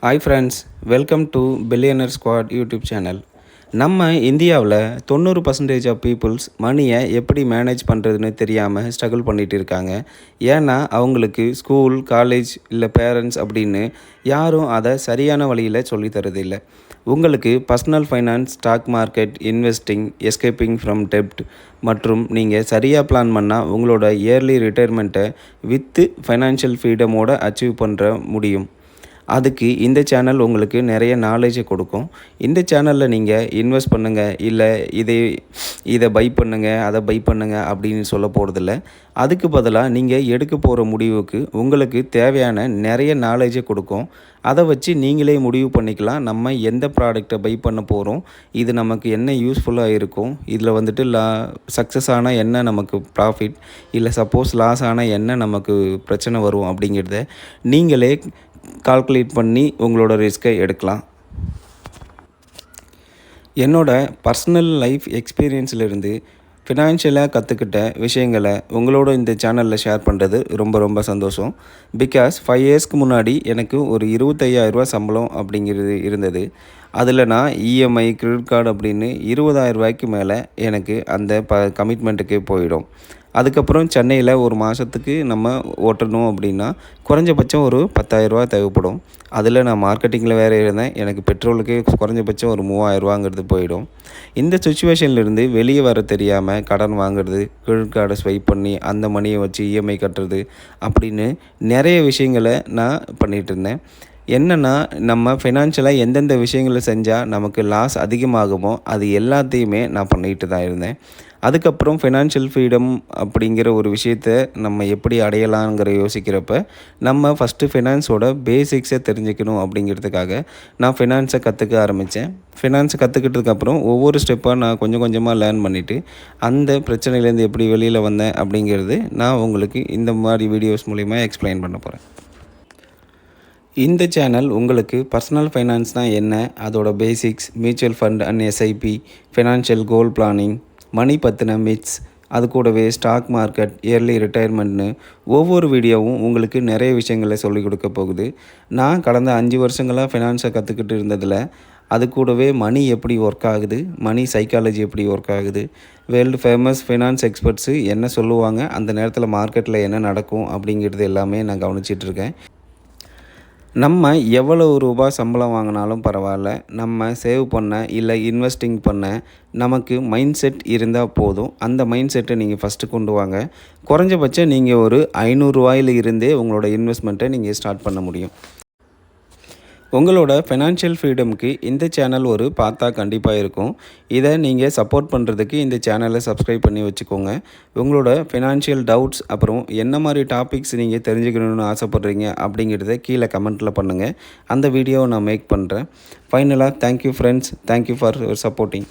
Hi friends, welcome to Billionaire Squad YouTube channel. நம்ம இந்தியாவில் 90% of peoples மணியை எப்படி மேனேஜ் பண்ணுறதுன்னு தெரியாமல் ஸ்ட்ரகிள் பண்ணிகிட்டு இருக்காங்க. ஏன்னா அவங்களுக்கு ஸ்கூல், காலேஜ் இல்லை பேரண்ட்ஸ் அப்படின்னு யாரும் அதை சரியான வழியில் சொல்லித்தரதில்லை. உங்களுக்கு personal finance, stock market, investing, escaping from டெப்ட் மற்றும் நீங்கள் சரியாக பிளான் பண்ணால் உங்களோட இயர்லி ரிட்டையர்மெண்ட்டை வித்து ஃபைனான்ஷியல் ஃப்ரீடமோடு அச்சீவ் பண்ணுற முடியும். அதுக்கு இந்த சேனல் உங்களுக்கு நிறைய நாலேஜை கொடுக்கும். இந்த சேனலில் நீங்கள் இன்வெஸ்ட் பண்ணுங்கள், இல்லை இதை பை பண்ணுங்கள், அதை பை பண்ணுங்கள் அப்படின்னு சொல்ல போகிறதில்ல. அதுக்கு பதிலாக நீங்கள் எடுக்க போகிற முடிவுக்கு உங்களுக்கு தேவையான நிறைய நாலேஜை கொடுக்கும். அதை வச்சு நீங்களே முடிவு பண்ணிக்கலாம், நம்ம எந்த ப்ராடக்டை பை பண்ண போகிறோம், இது நமக்கு என்ன யூஸ்ஃபுல்லாக இருக்கும், இதில் சக்ஸஸ் ஆனால் என்ன நமக்கு ப்ராஃபிட், இல்லை சப்போஸ் லாஸ் ஆனால் என்ன நமக்கு பிரச்சனை வரும் அப்படிங்கிறத நீங்களே கால்குலேட் பண்ணி உங்களோட ரிஸ்க்கை எடுக்கலாம். என்னோட பர்சனல் லைஃப் எக்ஸ்பீரியன்ஸ்லேருந்து ஃபினான்ஷியலாக கற்றுக்கிட்ட விஷயங்களை உங்களோட இந்த சேனலில் ஷேர் பண்ணுறது ரொம்ப சந்தோஷம். பிகாஸ் 5 இயர்ஸ்க்கு முன்னாடி எனக்கு ஒரு 25,000 சம்பளம் அப்படிங்கிறது இருந்தது. அதில் நான் இஎம்ஐ, கிரெடிட் கார்டு அப்படின்னு 20,000 மேலே எனக்கு அந்த கமிட்மெண்ட்டுக்கு போயிடும். அதுக்கப்புறம் சென்னையில் ஒரு மாதத்துக்கு நம்ம ஓட்டணும் அப்படின்னா குறைஞ்சபட்சம் ஒரு 10,000 தேவைப்படும். அதில் நான் மார்க்கெட்டிங்கில் வேறு இருந்தேன். எனக்கு பெட்ரோலுக்கு குறைஞ்சபட்சம் ஒரு 3,000 போயிடும். இந்த சுச்சுவேஷன்லேருந்து வெளியே வர தெரியாமல் கடன் வாங்குறது, கிரெடிட் கார்டை ஸ்வைப் பண்ணி அந்த மணியை வச்சு இஎம்ஐ கட்டுறது அப்படின்னு நிறைய விஷயங்களை நான் பண்ணிகிட்டு இருந்தேன். என்னென்னா, நம்ம ஃபினான்ஷியலாக எந்தெந்த விஷயங்களை செஞ்சால் நமக்கு லாஸ் அதிகமாகுமோ அது எல்லாத்தையுமே நான் பண்ணிகிட்டு தான் இருந்தேன். அதுக்கப்புறம் ஃபினான்ஷியல் ஃப்ரீடம் அப்படிங்கிற ஒரு விஷயத்தை நம்ம எப்படி அடையலாங்கிற யோசிக்கிறப்ப நம்ம ஃபஸ்ட்டு ஃபினான்ஸோட பேசிக்ஸை தெரிஞ்சுக்கணும் அப்படிங்கிறதுக்காக நான் ஃபினான்ஸை கற்றுக்க ஆரம்பித்தேன். ஃபினான்ஸை கற்றுக்கிட்டதுக்கப்புறம் ஒவ்வொரு ஸ்டெப்பாக நான் கொஞ்சம் கொஞ்சமாக லேர்ன் பண்ணிவிட்டு அந்த பிரச்சனையிலேருந்து எப்படி வெளியில் வந்தேன் அப்படிங்கிறது நான் உங்களுக்கு இந்த மாதிரி வீடியோஸ் மூலிமா எக்ஸ்பிளைன் பண்ண போகிறேன். இந்த சேனல் உங்களுக்கு பர்சனல் ஃபைனான்ஸ்னால் என்ன, அதோட basics, mutual fund and SIP, financial goal planning, money பற்றின மித்ஸ், அது கூடவே ஸ்டாக் மார்க்கெட், இயர்லி ரிட்டையர்மெண்ட்னு ஒவ்வொரு வீடியோவும் உங்களுக்கு நிறைய விஷயங்களை சொல்லிக் கொடுக்க போகுது. நான் கடந்த 5 வருஷங்களாக ஃபினான்ஸை கற்றுக்கிட்டு இருந்ததில் அது கூடவே மணி எப்படி ஒர்க் ஆகுது, மணி சைக்காலஜி எப்படி ஒர்க் ஆகுது, வேர்ல்டு ஃபேமஸ் ஃபினான்ஸ் எக்ஸ்பர்ட்ஸு என்ன சொல்லுவாங்க, அந்த நேரத்தில் மார்க்கெட்டில் என்ன நடக்கும் அப்படிங்கிறது எல்லாமே நான் கவனிச்சிட்ருக்கேன். நம்ம எவ்வளவு ரூபா சம்பளம் வாங்கினாலும் பரவாயில்ல, நம்ம சேவ் பண்ண இல்லை இன்வெஸ்டிங் பண்ண நமக்கு மைண்ட் செட் இருந்தால் போதும். அந்த மைண்ட் செட்டை நீங்கள் ஃபஸ்ட்டு கொண்டு வாங்க. குறைஞ்சபட்சம் நீங்கள் ஒரு 500 இருந்தே உங்களோட இன்வெஸ்ட்மெண்ட்டை நீங்கள் ஸ்டார்ட் பண்ண முடியும். உங்களோட ஃபினான்ஷியல் ஃப்ரீடமுக்கு இந்த சேனல் ஒரு பார்த்தா கண்டிப்பாக இருக்கும். இதை நீங்கள் சப்போர்ட் பண்ணுறதுக்கு இந்த சேனலை சப்ஸ்கிரைப் பண்ணி வச்சுக்கோங்க. உங்களோட ஃபினான்ஷியல் டவுட்ஸ் அப்புறம் என்ன மாதிரி டாபிக்ஸ் நீங்கள் தெரிஞ்சுக்கணுன்னு ஆசைப்பட்றீங்க அப்படிங்கிறத கீழே கமெண்ட்டில் பண்ணுங்கள். அந்த வீடியோவை நான் மேக் பண்ணுறேன். ஃபைனலாக thank you friends, thank you for supporting.